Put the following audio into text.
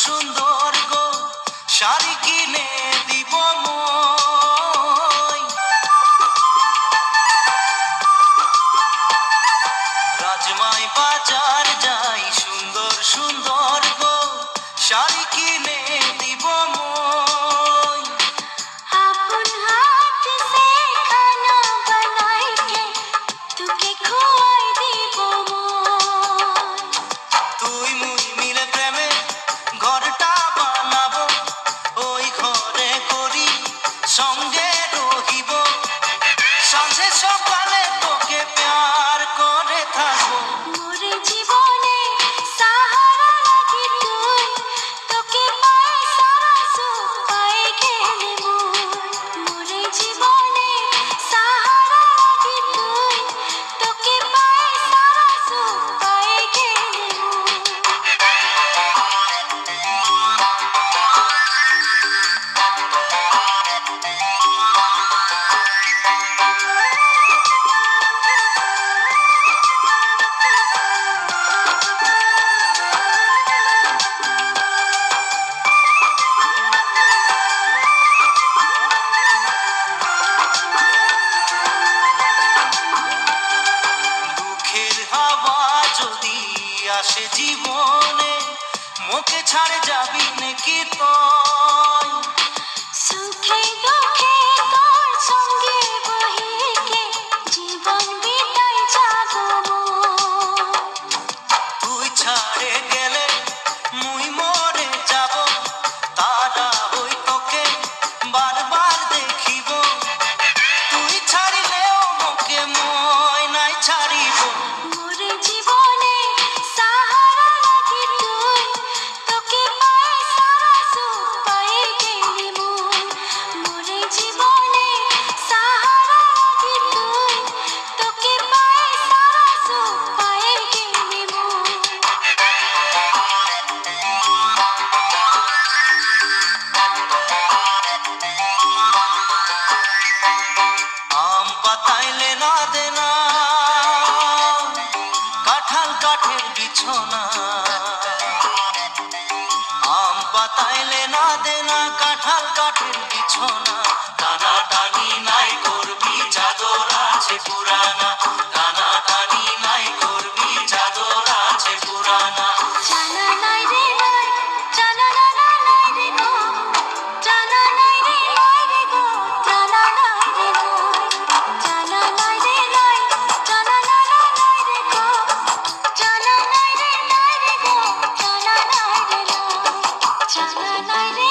সুন্দর গো শাড়ি কিনে দিব মই। রাজমাই বাজার যাই সুন্দর সুন্দর গো শাড়ি কিনে দিব মই। अपन हाथ से खाना बनाई के तुके खुआई दीबो मोर। তুই মুই মিলে প্রেমে ঘরটা বানাবো, ওই ঘরে করি সঙ্গে রহিব, সন্ধে সকালে তোকে প্যার করে থাকবো। मोरे जीवने सहारा लागी तुई तोके पाए सारा सुख पाए गेले मोर। मोरे जीवने सहारा लागी तुई तोके पाए सारा सुख पाए गेले দুঃখের হাওয়া যদি আসে জীবনে, মুখে ছাড়ে যাবি নাকি তুই? सुखे दुखे तोर संगे बही के जीवन बिताई जाबो मोर। তুই ছাড়ে গেলে মুই মরে যাব, তারা হই তোকে বারবার দেখিব। তুই ছাড়িলেও মোকে মই নাই ছাড়িব। मोरे जीवने सहारा लागी तुई तोके पाए सारा सुख पाए गेले मोर। मोरे जीवने सहारा लागी तुई तोके पाए सारा सुख पाए गेले मोर। আম পাতাইলে না দেনা, কাঁঠাল কাঠের বিছনা। আম পাতাইলে না দেনা, কাঁঠাল কাঠের বিছনা। টানা টানি নাই করবি, চাদর আছে পুরানা। টানা টানি নাই করবি, চাদর আছে পুরানা। জানা নাই রে নাই, জানা না না নাই রে গো, জানা নাই রে নাই রে গো, জানা নাই রে নাই, জানা নাই রে নাই, জানা না না নাই রে গো, জানা নাই রে নাই রে গো, জানা নাই রে নাই, জানা নাই রে